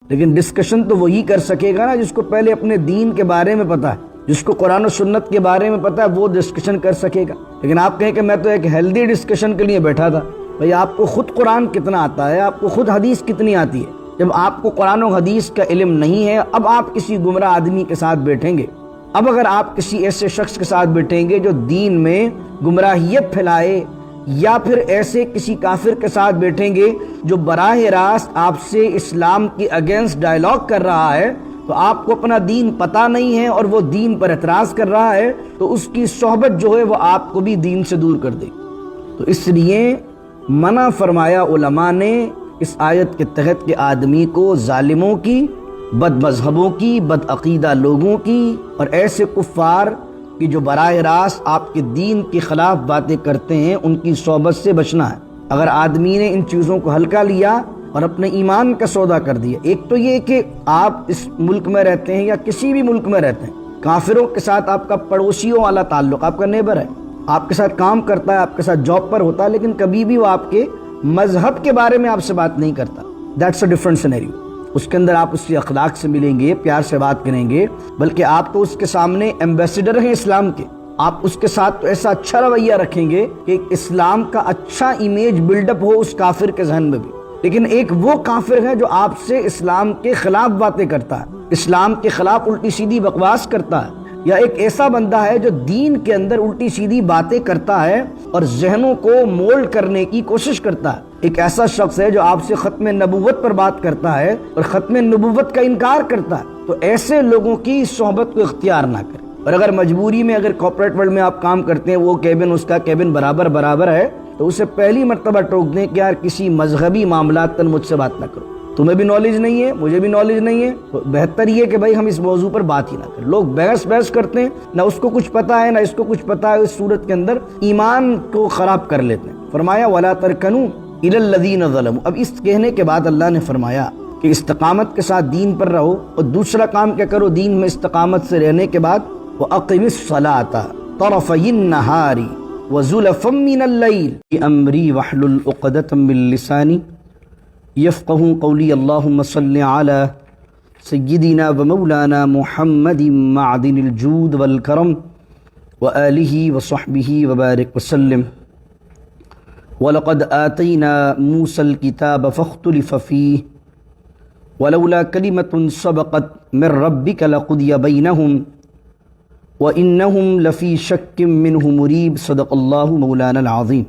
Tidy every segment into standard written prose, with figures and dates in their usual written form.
لیکن ڈسکشن تو وہی کر سکے گا نا جس کو پہلے اپنے دین کے بارے میں پتہ ہے، جس کو قرآن و سنت کے بارے میں پتہ ہے، وہ ڈسکشن کر سکے گا۔ لیکن آپ کہیں کہ میں تو ایک ہیلدی ڈسکشن کے لیے بیٹھا تھا، بھئی آپ کو خود قرآن کتنا آتا ہے، آپ کو خود حدیث کتنی آتی ہے؟ جب آپ کو قرآن و حدیث کا علم نہیں ہے، اب آپ کسی گمراہ آدمی کے ساتھ بیٹھیں گے، اب اگر آپ کسی ایسے شخص کے ساتھ بیٹھیں گے جو دین میں گمراہیت پھیلائے، یا پھر ایسے کسی کافر کے ساتھ بیٹھیں گے جو براہ راست آپ سے اسلام کی اگینسٹ ڈائلاگ کر رہا ہے، تو آپ کو اپنا دین پتہ نہیں ہے اور وہ دین پر اعتراض کر رہا ہے، تو اس کی صحبت جو ہے وہ آپ کو بھی دین سے دور کر دے گی۔ تو اس لیے منع فرمایا علماء نے اس آیت کے تحت کہ آدمی کو ظالموں کی، بد مذہبوں کی، بد عقیدہ لوگوں کی اور ایسے کفار کہ جو براہ راست آپ کے دین کے خلاف باتیں کرتے ہیں، ان کی صحبت سے بچنا ہے۔ اگر آدمی نے ان چیزوں کو ہلکا لیا اور اپنے ایمان کا سودا کر دیا، ایک تو یہ کہ آپ اس ملک میں رہتے ہیں یا کسی بھی ملک میں رہتے ہیں، کافروں کے ساتھ آپ کا پڑوسیوں والا تعلق، آپ کا نیبر ہے، آپ کے ساتھ کام کرتا ہے، آپ کے ساتھ جاب پر ہوتا ہے، لیکن کبھی بھی وہ آپ کے مذہب کے بارے میں آپ سے بات نہیں کرتا۔ That's a different scenario. اس کے اندر آپ اس کے اخلاق سے ملیں گے، پیار سے بات کریں گے، بلکہ آپ تو اس کے سامنے ایمبیسیڈر ہیں اسلام کے، آپ اس کے ساتھ تو ایسا اچھا رویہ رکھیں گے کہ اسلام کا اچھا امیج بلڈ اپ ہو اس کافر کے ذہن میں بھی۔ لیکن ایک وہ کافر ہے جو آپ سے اسلام کے خلاف باتیں کرتا ہے، اسلام کے خلاف الٹی سیدھی بکواس کرتا ہے، یا ایک ایسا بندہ ہے جو دین کے اندر الٹی سیدھی باتیں کرتا ہے اور ذہنوں کو مولڈ کرنے کی کوشش کرتا ہے، ایک ایسا شخص ہے جو آپ سے ختم نبوت پر بات کرتا ہے اور ختم نبوت کا انکار کرتا ہے، تو ایسے لوگوں کی صحبت کو اختیار نہ کریں۔ اور اگر مجبوری میں، اگر کارپوریٹ ورلڈ میں آپ کام کرتے ہیں، وہ کیبن اس کا کیبن برابر ہے، تو اسے پہلی مرتبہ ٹوک دیں کہ یار کسی مذہبی معاملات پر مجھ سے بات نہ کرو، تمہیں بھی نالج نہیں ہے، مجھے بھی نالج نہیں ہے، تو بہتر یہ کہ بھائی ہم اس موضوع پر بات ہی نہ کریں۔ لوگ بحث کرتے ہیں، نہ اس کو کچھ پتا ہے نہ اس کو کچھ پتا ہے، اس صورت کے اندر ایمان کو خراب کر لیتے ہیں۔ فرمایا وَلَا تَرْكَنُوا إِلَى الَّذِينَ ظَلَمُوا۔ اب اس کہنے کے بعد اللہ نے فرمایا کہ استقامت کے ساتھ دین پر رہو، اور دوسرا کام کیا کرو دین میں استقامت سے رہنے کے بعد؟ وَأَقِمِ الصَّلَاةَ طَرَفَيِ النَّهَارِ وَزُلَفًا مِّنَ اللَّيْلِ أَمْرِي وَاحْلُلْ عُقْدَةً مِّن لِّسَانِي يفقهوا قولی اللہم صل علی سیدنا و مولانا محمد معدن الجود والکرم وآلہ وصحبہ وبارک وسلم۔ وَلَقَدْ آتَيْنَا مُوسَى الْكِتَابَ فَاخْتُلِفَ فِيهِ وَلَوْلَا كَلِمَةٌ سَبَقَتْ مِنْ رَبِّكَ لَقُضِيَ بَيْنَهُمْ وَإِنَّهُمْ لَفِي شَكٍّ مِّنْهُ مُرِيبٍ۔ صدق اللہ مولانا العظیم۔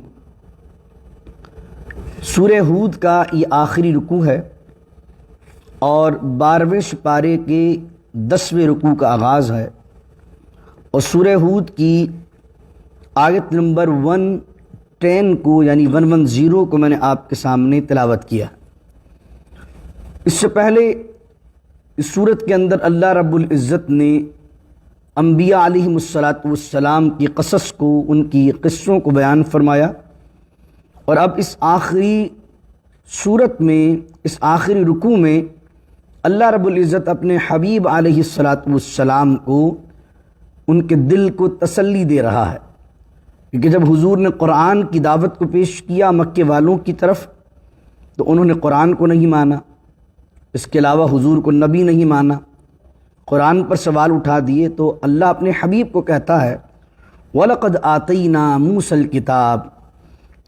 سورہ ہود کا یہ آخری رکوع ہے اور 12ویں سپارے کے 10ویں رکوع کا آغاز ہے، اور سورہ ہود کی آیت نمبر 110 کو یعنی 110 کو میں نے آپ کے سامنے تلاوت کیا۔ اس سے پہلے اس سورت کے اندر اللہ رب العزت نے انبیاء علیہم السلام کی قصص کو، ان کی قصوں کو بیان فرمایا، اور اب اس آخری سورت میں، اس آخری رکوع میں اللہ رب العزت اپنے حبیب علیہ السلام کو، ان کے دل کو تسلی دے رہا ہے، کیونکہ جب حضور نے قرآن کی دعوت کو پیش کیا مکے والوں کی طرف، تو انہوں نے قرآن کو نہیں مانا، اس کے علاوہ حضور کو نبی نہیں مانا، قرآن پر سوال اٹھا دیے، تو اللہ اپنے حبیب کو کہتا ہے وَلَقَدْ آتَيْنَا مُوسَى الْكِتَابَ،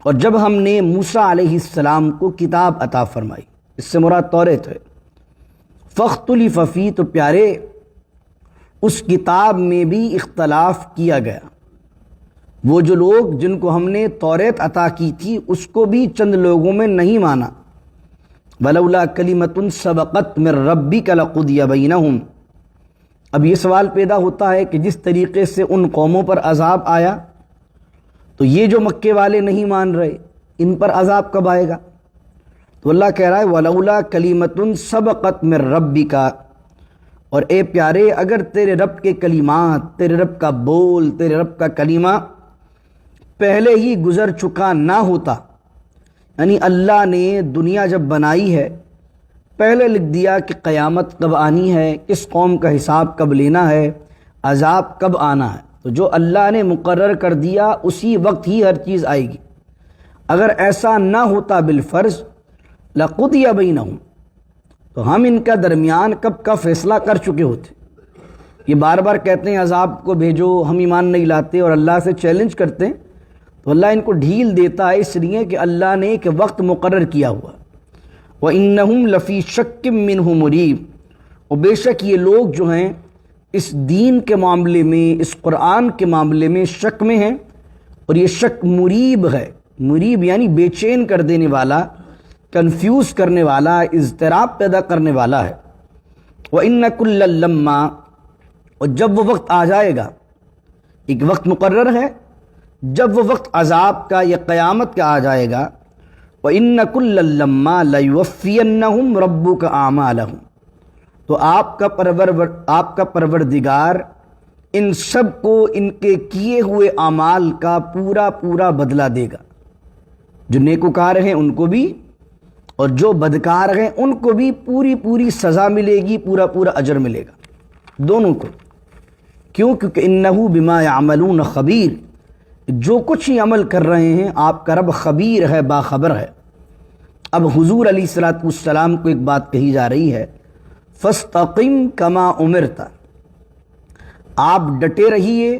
اور جب ہم نے موسیٰ علیہ السلام کو کتاب عطا فرمائی، اس سے مراد توریت ہے، فاختلف فیہ، تو پیارے اس کتاب میں بھی اختلاف کیا گیا، وہ جو لوگ جن کو ہم نے توریت عطا کی تھی اس کو بھی چند لوگوں میں نہیں مانا۔ وَلَوْلَا كَلِمَةٌ سَبَقَتْ مِنْ رَبِّكَ لَقُضِيَ بَيْنَهُمْ۔ اب یہ سوال پیدا ہوتا ہے کہ جس طریقے سے ان قوموں پر عذاب آیا، تو یہ جو مکے والے نہیں مان رہے، ان پر عذاب کب آئے گا؟ تو اللہ کہہ رہا ہے وَلَوْلَا كَلِمَةٌ سَبَقَتْ مِنْ رَبِّكَ، اور اے پیارے اگر تیرے رب کے کلمات، تیرے رب کا بول، تیرے رب کا کلمہ پہلے ہی گزر چکا نہ ہوتا، یعنی اللہ نے دنیا جب بنائی ہے پہلے لکھ دیا کہ قیامت کب آنی ہے، کس قوم کا حساب کب لینا ہے، عذاب کب آنا ہے، تو جو اللہ نے مقرر کر دیا اسی وقت ہی ہر چیز آئے گی۔ اگر ایسا نہ ہوتا بالفرض لَقُضِيَ بَيْنَهُمْ، تو ہم ان کا درمیان کب کا فیصلہ کر چکے ہوتے. یہ بار بار کہتے ہیں عذاب کو بھیجو، ہم ایمان نہیں لاتے اور اللہ سے چیلنج کرتے ہیں، تو اللہ ان کو ڈھیل دیتا ہے اس لیے کہ اللہ نے ایک وقت مقرر کیا ہوا. وَإِنَّهُمْ لَفِي شَكٍّ مِّنْهُ مُرِيبٍ، اور بے شک یہ لوگ جو ہیں اس دین کے معاملے میں، اس قرآن کے معاملے میں شک میں ہیں، اور یہ شک مریب ہے. مریب یعنی بے چین کر دینے والا، کنفیوز کرنے والا، اضطراب پیدا کرنے والا ہے. وَإِنَّ كُلًّا لَمَّا، اور جب وہ وقت آ جائے گا، ایک وقت مقرر ہے، جب وہ وقت عذاب کا یا قیامت کا آ جائے گا، وَإِنَّ كُلًّا لَمَّا لَيُوَفِّيَنَّهُمْ رَبُّكَ أَعْمَالَهُمْ، تو آپ کا پروردگار ان سب کو ان کے کیے ہوئے اعمال کا پورا پورا بدلہ دے گا. جو نیکوکار ہیں ان کو بھی اور جو بدکار ہیں ان کو بھی پوری پوری سزا ملے گی، پورا پورا اجر ملے گا دونوں کو. کیوں؟ کیونکہ انہو بما یعملون خبیر، جو کچھ ہی عمل کر رہے ہیں آپ کا رب خبیر ہے، باخبر ہے. اب حضور علیہ الصلوۃ والسلام کو ایک بات کہی جا رہی ہے، فاستقم کما امرت، آپ ڈٹے رہیے،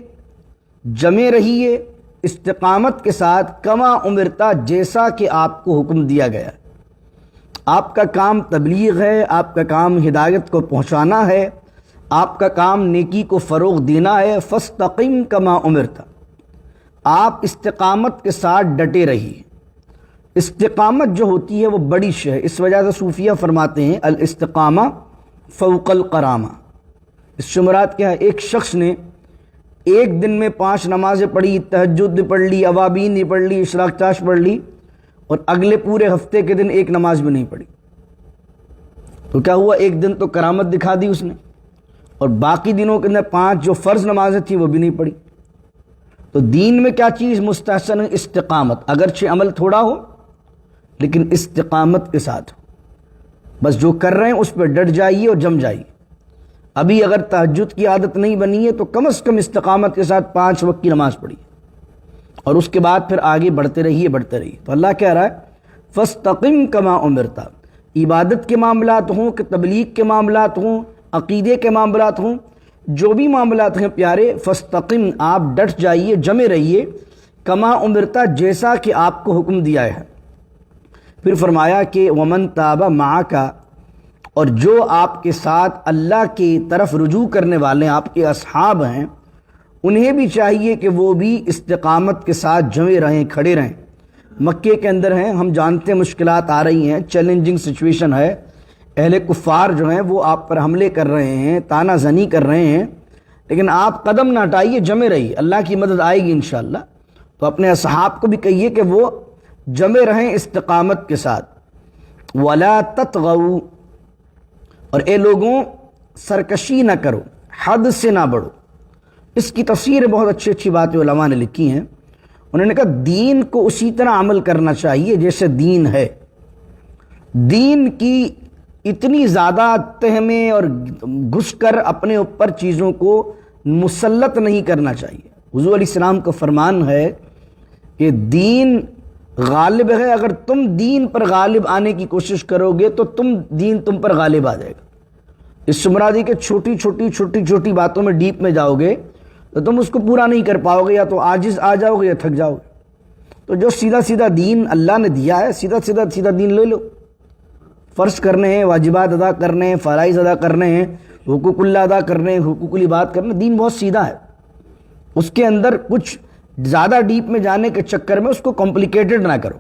جمے رہیے استقامت کے ساتھ، کما امرتا، جیسا کہ آپ کو حکم دیا گیا. آپ کا کام تبلیغ ہے، آپ کا کام ہدایت کو پہنچانا ہے، آپ کا کام نیکی کو فروغ دینا ہے. فاستقم کما امرتا، آپ استقامت کے ساتھ ڈٹے رہیے. استقامت جو ہوتی ہے وہ بڑی شے ہے، اس وجہ سے صوفیہ فرماتے ہیں الاستقامہ فوق القرامہ. اس سے مراد کیا ہے؟ ایک شخص نے ایک دن میں 5 نمازیں پڑھی، تہجد بھی پڑھ لی، اوابین بھی پڑھ لی، اشراق چاش پڑھ لی، اور اگلے پورے ہفتے کے دن ایک نماز بھی نہیں پڑھی، تو کیا ہوا؟ ایک دن تو کرامت دکھا دی اس نے، اور باقی دنوں کے اندر 5 جو فرض نمازیں تھیں وہ بھی نہیں پڑھی. تو دین میں کیا چیز مستحسن ہے؟ استقامت. اگرچہ عمل تھوڑا ہو لیکن استقامت کے ساتھ ہو. بس جو کر رہے ہیں اس پہ ڈٹ جائیے اور جم جائیے. ابھی اگر تہجد کی عادت نہیں بنی ہے تو کم از کم استقامت کے ساتھ 5 وقت کی نماز پڑھیے، اور اس کے بعد پھر آگے بڑھتے رہیے. تو اللہ کہہ رہا ہے فاستقم کما امرتا. عبادت کے معاملات ہوں کہ تبلیغ کے معاملات ہوں، عقیدے کے معاملات ہوں، جو بھی معاملات ہیں پیارے، فاستقم، آپ ڈٹ جائیے، جمے رہیے، کما امرتا، جیسا کہ آپ کو حکم دیا ہے. پھر فرمایا کہ ومن تاب معک، اور جو آپ کے ساتھ اللہ کی طرف رجوع کرنے والے آپ کے اصحاب ہیں، انہیں بھی چاہیے کہ وہ بھی استقامت کے ساتھ جمے رہیں، کھڑے رہیں. مکے کے اندر ہیں، ہم جانتے ہیں مشکلات آ رہی ہیں، چیلنجنگ سچویشن ہے، اہل کفار جو ہیں وہ آپ پر حملے کر رہے ہیں، تانا زنی کر رہے ہیں، لیکن آپ قدم نہ ہٹائیے، جمے رہیے، اللہ کی مدد آئے گی انشاءاللہ. تو اپنے اصحاب کو بھی کہیے کہ وہ جمے رہیں استقامت کے ساتھ. وَلَا تَطْغَوْا، اور اے لوگوں سرکشی نہ کرو، حد سے نہ بڑھو. اس کی تفسیر بہت اچھی اچھی باتیں علماء نے لکھی ہیں. انہوں نے کہا دین کو اسی طرح عمل کرنا چاہیے جیسے دین ہے. دین کی اتنی زیادہ تہمیں اور گھس کر اپنے اوپر چیزوں کو مسلط نہیں کرنا چاہیے. حضور علیہ السلام کا فرمان ہے کہ دین غالب ہے، اگر تم دین پر غالب آنے کی کوشش کرو گے تو دین تم پر غالب آ جائے گا. اس سے مراد ہے کہ چھوٹی چھوٹی باتوں میں ڈیپ میں جاؤ گے تو تم اس کو پورا نہیں کر پاؤ گے، یا تو عاجز آ جاؤ گے یا تھک جاؤ گے. تو جو سیدھا دین اللہ نے دیا ہے، سیدھا دین لے لو. فرض کرنے ہیں، واجبات ادا کرنے ہیں، فرائض ادا کرنے ہیں، حقوق اللہ ادا کرنے ہیں، حقوق العباد کرنے. دین بہت سیدھا ہے، اس کے اندر کچھ زیادہ ڈیپ میں جانے کے چکر میں اس کو کمپلیکیٹڈ نہ کرو.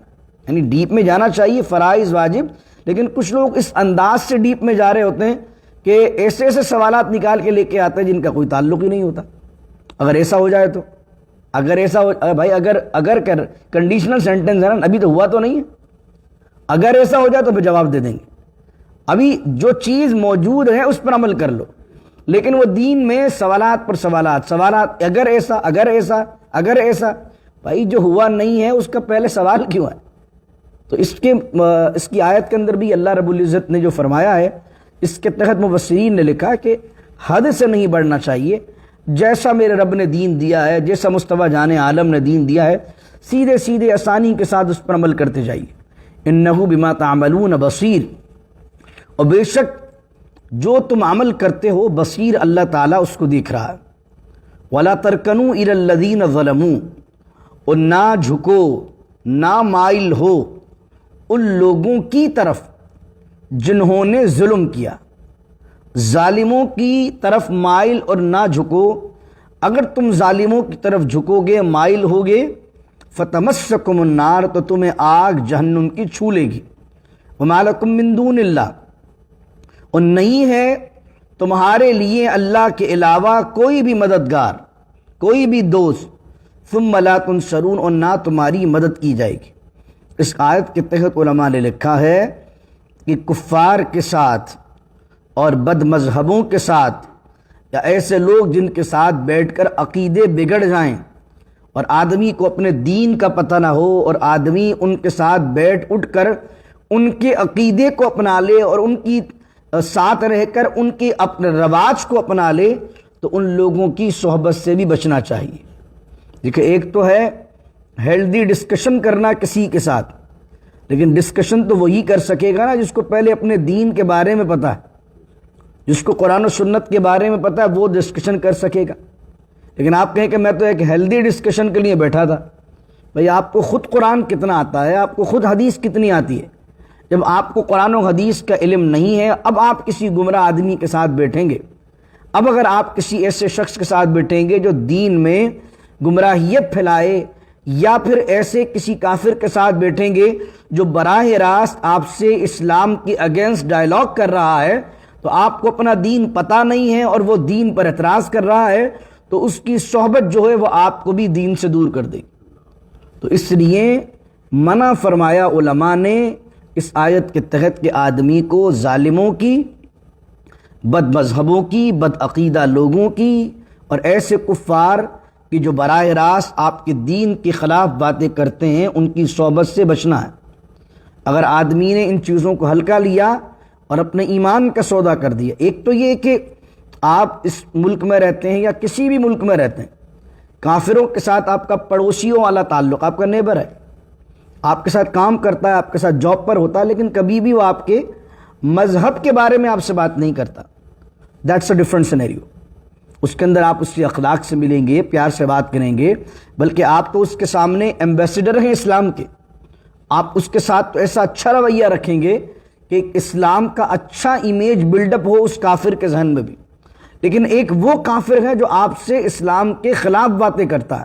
یعنی ڈیپ میں جانا چاہیے، فرائض واجب، لیکن کچھ لوگ اس انداز سے ڈیپ میں جا رہے ہوتے ہیں کہ ایسے سوالات نکال کے لے کے آتے ہیں جن کا کوئی تعلق ہی نہیں ہوتا. اگر ایسا ہو جائے تو بھائی اگر کنڈیشنل سینٹنس ہے نا، ابھی تو ہوا تو نہیں ہے. اگر ایسا ہو جائے تو پھر جواب دے دیں گے. ابھی جو چیز موجود ہے اس پر عمل کر لو. لیکن وہ دین میں سوالات پر سوالات، اگر ایسا بھائی جو ہوا نہیں ہے اس کا پہلے سوال کیوں ہے؟ تو اس کی آیت کے اندر بھی اللہ رب العزت نے جو فرمایا ہے، اس کے تحت مفسرین نے لکھا کہ حد سے نہیں بڑھنا چاہیے. جیسا میرے رب نے دین دیا ہے، جیسا مصطفیٰ جان عالم نے دین دیا ہے، سیدھے آسانی کے ساتھ اس پر عمل کرتے جائیے. انہ بما تعملون بصیر. اور بے شک جو تم عمل کرتے ہو بصیر اللہ تعالیٰ اس کو دیکھ رہا ہے۔ وَلَا تَرْكَنُوا إِلَى الَّذِينَ ظَلَمُوا، اور نہ جھکو نہ مائل ہو ان لوگوں کی طرف جنہوں نے ظلم کیا۔ ظالموں کی طرف مائل اور نہ جھکو۔ اگر تم ظالموں کی طرف جھکو گے، مائل ہوگے، فَتَمَسَّكُمُ النَّارُ، تو تمہیں آگ جہنم کی چھو لے گی۔ وَمَا لَكُم مِّن دُونِ اللَّهِ، اور نہیں ہے تمہارے لیے اللہ کے علاوہ کوئی بھی مددگار، کوئی بھی دوست، ثُمَّ لَا تُنصَرُونَ، اور نہ تمہاری مدد کی جائے گی۔ اس آیت کے تحت علماء نے لکھا ہے کہ کفار کے ساتھ اور بد مذہبوں کے ساتھ، یا ایسے لوگ جن کے ساتھ بیٹھ کر عقیدے بگڑ جائیں اور آدمی کو اپنے دین کا پتہ نہ ہو، اور آدمی ان کے ساتھ بیٹھ اٹھ کر ان کے عقیدے کو اپنا لے اور ان کی ساتھ رہ کر ان کے اپنے رواج کو اپنا لے، تو ان لوگوں کی صحبت سے بھی بچنا چاہیے۔ دیکھیں، ایک تو ہے ہیلدی ڈسکشن کرنا کسی کے ساتھ، لیکن ڈسکشن تو وہی کر سکے گا نا جس کو پہلے اپنے دین کے بارے میں پتہ ہے، جس کو قرآن و سنت کے بارے میں پتہ ہے، وہ ڈسکشن کر سکے گا۔ لیکن آپ کہیں کہ میں تو ایک ہیلدی ڈسکشن کے لیے بیٹھا تھا، بھئی آپ کو خود قرآن کتنا آتا ہے، آپ کو خود حدیث کتنی آتی ہے؟ جب آپ کو قرآن و حدیث کا علم نہیں ہے، اب آپ کسی گمراہ آدمی کے ساتھ بیٹھیں گے، اب اگر آپ کسی ایسے شخص کے ساتھ بیٹھیں گے جو دین میں گمراہیت پھیلائے، یا پھر ایسے کسی کافر کے ساتھ بیٹھیں گے جو براہ راست آپ سے اسلام کی اگینسٹ ڈائلاگ کر رہا ہے، تو آپ کو اپنا دین پتہ نہیں ہے اور وہ دین پر اعتراض کر رہا ہے، تو اس کی صحبت جو ہے وہ آپ کو بھی دین سے دور کر دے گی۔ تو اس لیے منع فرمایا علماء نے اس آیت کے تحت کہ آدمی کو ظالموں کی، بد مذہبوں کی، بد عقیدہ لوگوں کی، اور ایسے کفار کہ جو براہ راست آپ کے دین کے خلاف باتیں کرتے ہیں، ان کی صحبت سے بچنا ہے۔ اگر آدمی نے ان چیزوں کو ہلکا لیا اور اپنے ایمان کا سودا کر دیا، ایک تو یہ کہ آپ اس ملک میں رہتے ہیں یا کسی بھی ملک میں رہتے ہیں، کافروں کے ساتھ آپ کا پڑوسیوں والا تعلق، آپ کا نیبر ہے، آپ کے ساتھ کام کرتا ہے، آپ کے ساتھ جاب پر ہوتا ہے، لیکن کبھی بھی وہ آپ کے مذہب کے بارے میں آپ سے بات نہیں کرتا۔ That's a different scenario. اس کے اندر آپ اس کے اخلاق سے ملیں گے، پیار سے بات کریں گے، بلکہ آپ تو اس کے سامنے ایمبیسیڈر ہیں اسلام کے، آپ اس کے ساتھ تو ایسا اچھا رویہ رکھیں گے کہ اسلام کا اچھا امیج بلڈ اپ ہو اس کافر کے ذہن میں بھی۔ لیکن ایک وہ کافر ہے جو آپ سے اسلام کے خلاف باتیں کرتا ہے،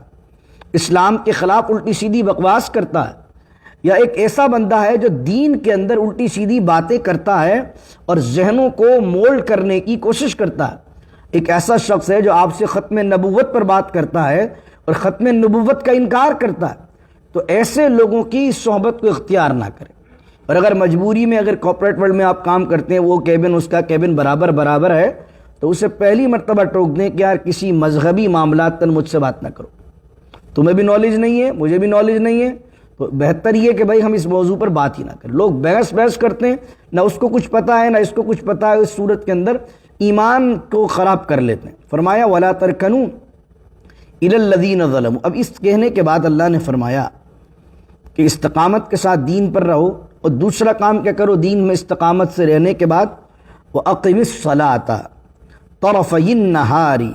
اسلام کے خلاف الٹی سیدھی بکواس کرتا ہے، یا ایک ایسا بندہ ہے جو دین کے اندر الٹی سیدھی باتیں کرتا ہے اور ذہنوں کو مولڈ کرنے کی کوشش کرتا ہے، ایک ایسا شخص ہے جو آپ سے ختم نبوت پر بات کرتا ہے اور ختم نبوت کا انکار کرتا ہے، تو ایسے لوگوں کی صحبت کو اختیار نہ کریں۔ اور اگر مجبوری میں، اگر کارپوریٹ ورلڈ میں آپ کام کرتے ہیں، وہ کیبن اس کا کیبن برابر ہے، تو اسے پہلی مرتبہ ٹوک دیں کہ یار کسی مذہبی معاملات تن مجھ سے بات نہ کرو، تمہیں بھی نالج نہیں ہے، مجھے بھی نالج نہیں ہے، تو بہتر یہ کہ بھائی ہم اس موضوع پر بات ہی نہ کریں۔ لوگ بحث کرتے ہیں، نہ اس کو کچھ پتہ ہے نہ اس کو کچھ پتہ ہے، اس صورت کے اندر ایمان کو خراب کر لیتے ہیں۔ فرمایا وَلَا تَرْكَنُوا إِلَى الَّذِينَ ظَلَمُوا۔ اب اس کہنے کے بعد اللہ نے فرمایا کہ استقامت کے ساتھ دین پر رہو، اور دوسرا کام کیا کرو دین میں استقامت سے رہنے کے بعد، وَأَقِمِ الصَّلَاةَ طَرَفَيِ النَّهَارِ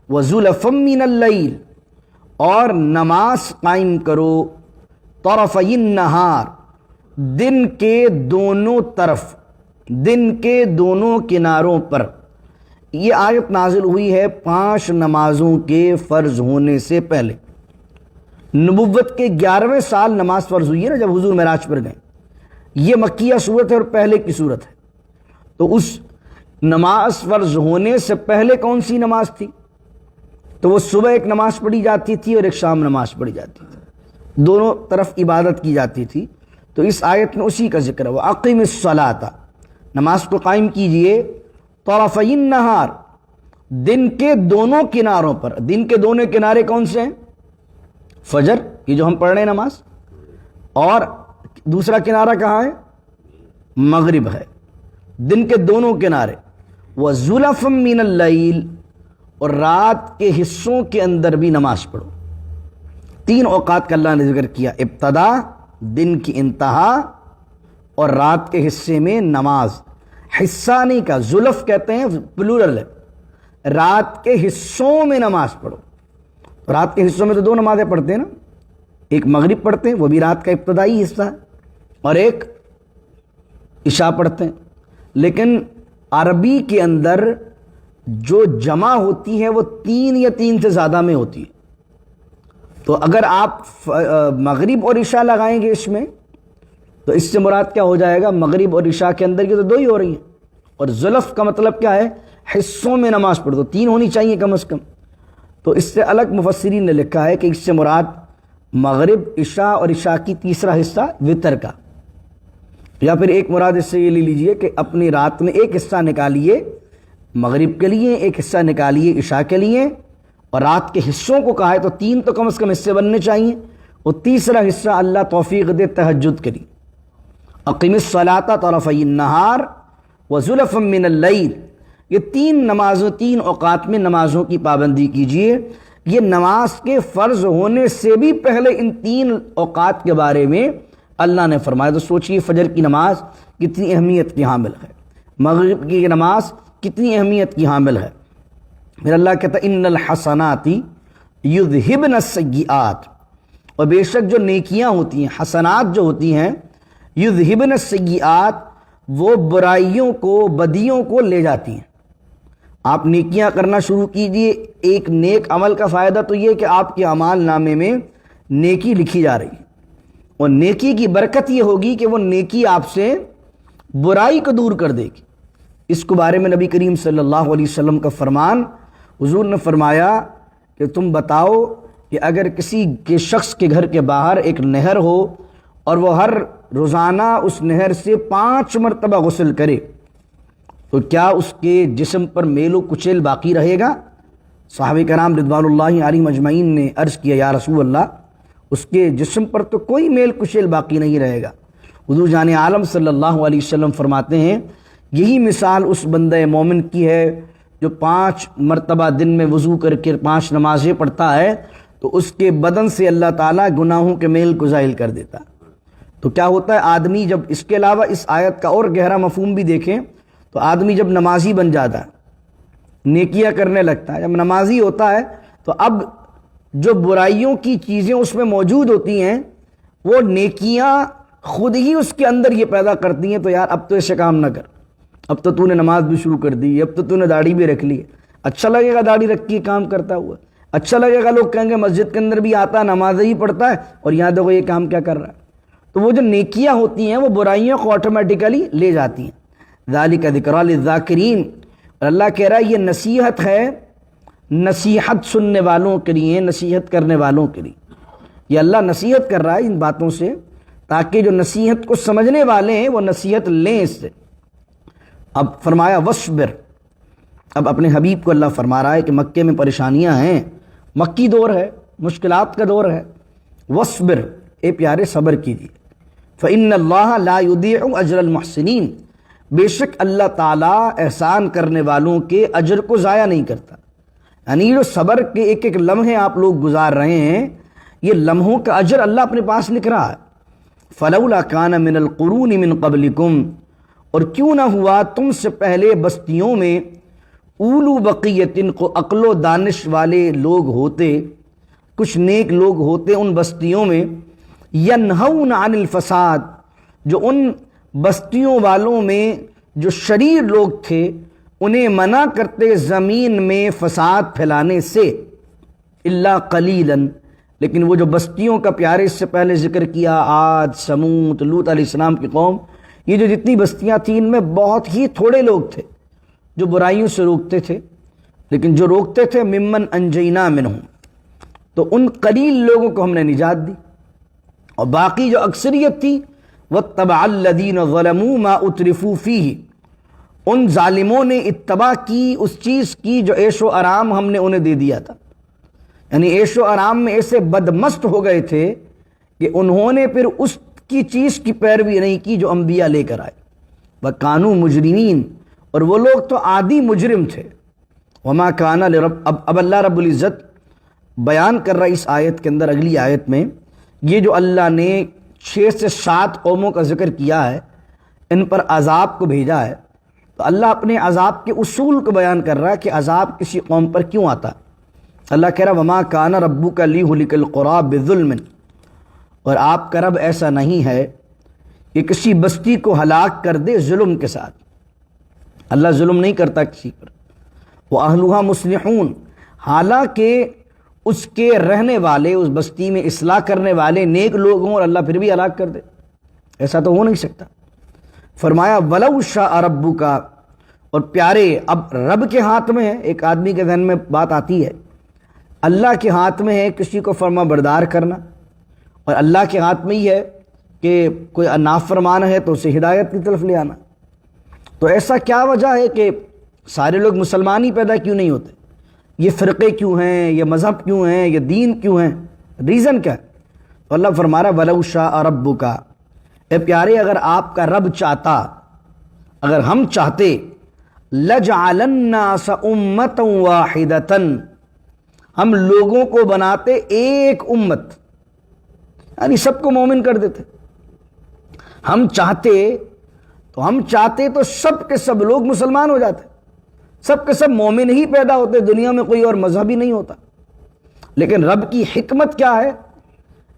وَزُلَفًا مِّنَ اللَّيْلِ، اور نماز قائم کرو طرفی النہار، دن کے دونوں طرف، دن کے دونوں کناروں پر۔ یہ آیت نازل ہوئی ہے 5 نمازوں کے فرض ہونے سے پہلے۔ نبوت کے 11ویں سال نماز فرض ہوئی ہے نا، جب حضور معراج پر گئے۔ یہ مکیہ صورت ہے اور پہلے کی صورت ہے، تو اس نماز فرض ہونے سے پہلے کون سی نماز تھی؟ تو وہ صبح ایک نماز پڑھی جاتی تھی اور ایک شام نماز پڑھی جاتی تھی، دونوں طرف عبادت کی جاتی تھی۔ تو اس آیت میں اسی کا ذکر ہے، وَأَقِمِ الصَّلَاةَ، نماز کو قائم کیجئے، طَرَفَيِ النَّهَارِ، دن کے دونوں کناروں پر۔ دن کے دونوں کنارے کون سے ہیں؟ فجر کی جو ہم پڑھ رہے ہیں نماز، اور دوسرا کنارہ کہاں ہے؟ مغرب ہے۔ دن کے دونوں کنارے، وَزُلَفًا مِّنَ اللَّيْلِ، اور رات کے حصوں کے اندر بھی نماز پڑھو۔ 3 اوقات کا اللہ نے ذکر کیا، ابتدا، دن کی انتہا، اور رات کے حصے میں نماز۔ حصہ نہیں کہا، زلف کہتے ہیں، پلورل ہے، رات کے حصوں میں نماز پڑھو۔ رات کے حصوں میں تو 2 نمازیں پڑھتے ہیں نا، ایک مغرب پڑھتے ہیں، وہ بھی رات کا ابتدائی حصہ ہے، اور ایک عشاء پڑھتے ہیں۔ لیکن عربی کے اندر جو جمع ہوتی ہے وہ 3 یا 3 سے زیادہ میں ہوتی ہے، تو اگر آپ مغرب اور عشاء لگائیں گے اس میں تو اس سے مراد کیا ہو جائے گا؟ مغرب اور عشاء کے اندر یہ تو 2 ہی ہو رہی ہیں، اور زلف کا مطلب کیا ہے؟ حصوں میں نماز پڑھو، تو 3 ہونی چاہیے کم از کم۔ تو اس سے الگ مفسرین نے لکھا ہے کہ اس سے مراد مغرب، عشاء اور عشاء کی تیسرا حصہ وتر کا، یا پھر ایک مراد اس سے یہ لے لیجئے کہ اپنی رات میں ایک حصہ نکالیے مغرب کے لیے، ایک حصہ نکالیے عشاء کے لیے، اور رات کے حصوں کو کہا ہے تو 3 تو کم از کم حصے بننے چاہیے، اور تیسرا حصہ اللہ توفیق دے تہجد کے لیے۔ اقم الصلاۃ طرفی النہار وزلفا من اللیل، یہ 3 نمازوں، 3 اوقات میں نمازوں کی پابندی کیجیے۔ یہ نماز کے فرض ہونے سے بھی پہلے ان 3 اوقات کے بارے میں اللہ نے فرمایا۔ تو سوچئے فجر کی نماز کتنی اہمیت کی حامل ہے، مغرب کی نماز کتنی اہمیت کی حامل ہے۔ پھر اللہ کہتا ہے ان الحسنات یذہبن السیئات، اور بے شک جو نیکیاں ہوتی ہیں، حسنات جو ہوتی ہیں، یذہبن السیئات، وہ برائیوں کو، بدیوں کو لے جاتی ہیں۔ آپ نیکیاں کرنا شروع کیجئے۔ ایک نیک عمل کا فائدہ تو یہ کہ آپ کے اعمال نامے میں نیکی لکھی جا رہی ہے، اور نیکی کی برکت یہ ہوگی کہ وہ نیکی آپ سے برائی کو دور کر دے گی۔ اس کے بارے میں نبی کریم صلی اللہ علیہ وسلم کا فرمان، حضور نے فرمایا کہ تم بتاؤ کہ اگر کسی کے شخص کے گھر کے باہر ایک نہر ہو اور وہ ہر روزانہ اس نہر سے 5 مرتبہ غسل کرے تو کیا اس کے جسم پر میل و کچیل باقی رہے گا؟ صحابہ کرام رضوان اللہ علیہم اجمعین نے عرض کیا یا رسول اللہ، اس کے جسم پر تو کوئی میل کچیل باقی نہیں رہے گا۔ حضور جان عالم صلی اللہ علیہ وسلم فرماتے ہیں یہی مثال اس بندہ مومن کی ہے جو 5 مرتبہ دن میں وضو کر کے 5 نمازیں پڑھتا ہے، تو اس کے بدن سے اللہ تعالیٰ گناہوں کے میل کو زائل کر دیتا ہے۔ تو کیا ہوتا ہے آدمی جب، اس کے علاوہ اس آیت کا اور گہرا مفہوم بھی دیکھیں تو آدمی جب نمازی بن جاتا ہے، نیکیاں کرنے لگتا ہے، جب نمازی ہوتا ہے تو اب جو برائیوں کی چیزیں اس میں موجود ہوتی ہیں وہ نیکیاں خود ہی اس کے اندر یہ پیدا کرتی ہیں، تو یار اب تو ایسے کام نہ کر، اب تو نے نماز بھی شروع کر دی، اب تو نے داڑھی بھی رکھ لی، اچھا لگے گا داڑھی رکھ کے کام کرتا ہوا، اچھا لگے گا، لوگ کہیں گے مسجد کے اندر بھی آتا ہے، نماز ہی پڑھتا ہے، اور یہاں دیکھو یہ کام کیا کر رہا ہے۔ تو وہ جو نیکیاں ہوتی ہیں وہ برائیوں کو آٹومیٹیکلی لے جاتی ہیں۔ ذالک ذکریٰ للذاکرین، اور اللہ کہہ رہا ہے یہ نصیحت ہے، نصیحت سننے والوں کے لیے، نصیحت کرنے والوں کے لیے۔ یہ اللہ نصیحت کر رہا ہے ان باتوں سے تاکہ جو نصیحت کو سمجھنے والے ہیں وہ نصیحت لیں اس سے۔ اب فرمایا وصبر، اب اپنے حبیب کو اللہ فرما رہا ہے کہ مکے میں پریشانیاں ہیں، مکی دور ہے، مشکلات کا دور ہے، وصبر، اے پیارے صبر کیجیے۔ فإن اللہ لا یضیع اجر المحسنین، بے شک اللہ تعالیٰ احسان کرنے والوں کے اجر کو ضائع نہیں کرتا۔ یعنی جو صبر کے ایک ایک لمحے آپ لوگ گزار رہے ہیں، یہ لمحوں کا اجر اللہ اپنے پاس لکھ رہا ہے۔ فلولا کان من القرون من قبلکم، اور کیوں نہ ہوا تم سے پہلے بستیوں میں، اولو بقیتن، کو عقل و دانش والے لوگ ہوتے، کچھ نیک لوگ ہوتے ان بستیوں میں، ینہون عن الفساد، جو ان بستیوں والوں میں جو شریر لوگ تھے انہیں منع کرتے زمین میں فساد پھیلانے سے، الا قلیلا، لیکن وہ جو بستیوں کا پیارے اس سے پہلے ذکر کیا، عاد، سمود، لوط علیہ السلام کی قوم، یہ جو جتنی بستیاں تھیں ان میں بہت ہی تھوڑے لوگ تھے جو برائیوں سے روکتے تھے، لیکن جو روکتے تھے ممن انجینا منہم، تو ان قلیل لوگوں کو ہم نے نجات دی، اور باقی جو اکثریت تھی واتبع الذین ظلموا ما اترفوا فیہ، ان ظالموں نے اتباع کی اس چیز کی جو عیش و آرام ہم نے انہیں دے دیا تھا۔ یعنی عیش و آرام میں ایسے بدمست ہو گئے تھے کہ انہوں نے پھر اس کی چیز کی پیروی نہیں کی جو انبیاء لے کر آئے، وَكَانُوا مُجْرِمِينَ، اور وہ لوگ تو عادی مجرم تھے۔ وَمَا كَانَ لِرَبِّ، اب اللہ رب العزت بیان کر رہا ہے اس آیت کے اندر، اگلی آیت میں، یہ جو اللہ نے 6 سے 7 قوموں کا ذکر کیا ہے، ان پر عذاب کو بھیجا ہے، تو اللہ اپنے عذاب کے اصول کو بیان کر رہا ہے کہ عذاب کسی قوم پر کیوں آتا ہے۔ اللہ کہہ رہا وما کان ربک لیہلک القری بظلم، اور آپ کا رب ایسا نہیں ہے کہ کسی بستی کو ہلاک کر دے ظلم کے ساتھ۔ اللہ ظلم نہیں کرتا کسی پر۔ وَأَهْلُهَا مُصْلِحُونَ، حالانکہ اس کے رہنے والے، اس بستی میں اصلاح کرنے والے نیک لوگ ہوں اور اللہ پھر بھی ہلاک کر دے، ایسا تو ہو نہیں سکتا۔ فرمایا وَلَوْ شَاءَ رَبُّكَ، اور پیارے اب رب کے ہاتھ میں ہے۔ ایک آدمی کے ذہن میں بات آتی ہے اللہ کے ہاتھ میں ہے کسی کو فرما بردار کرنا، اور اللہ کے ہاتھ میں ہی ہے کہ کوئی نافرمان ہے تو اسے ہدایت کی طرف لے آنا۔ تو ایسا کیا وجہ ہے کہ سارے لوگ مسلمان ہی پیدا کیوں نہیں ہوتے؟ یہ فرقے کیوں ہیں، یہ مذہب کیوں ہیں، یہ دین کیوں ہیں؟ ریزن کیا ہے؟ تو اللہ فرما رہا وَلَوْ شَاءَ رَبُّكَ، اے پیارے اگر آپ کا رب چاہتا، اگر ہم چاہتے، لَجْعَلَ النَّاسَ أُمَّةً وَاحِدَةً، ہم لوگوں کو بناتے ایک امت، یعنی سب کو مومن کر دیتے۔ ہم چاہتے تو سب کے سب لوگ مسلمان ہو جاتے، سب کے سب مومن ہی پیدا ہوتے، دنیا میں کوئی اور مذہب ہی نہیں ہوتا۔ لیکن رب کی حکمت کیا ہے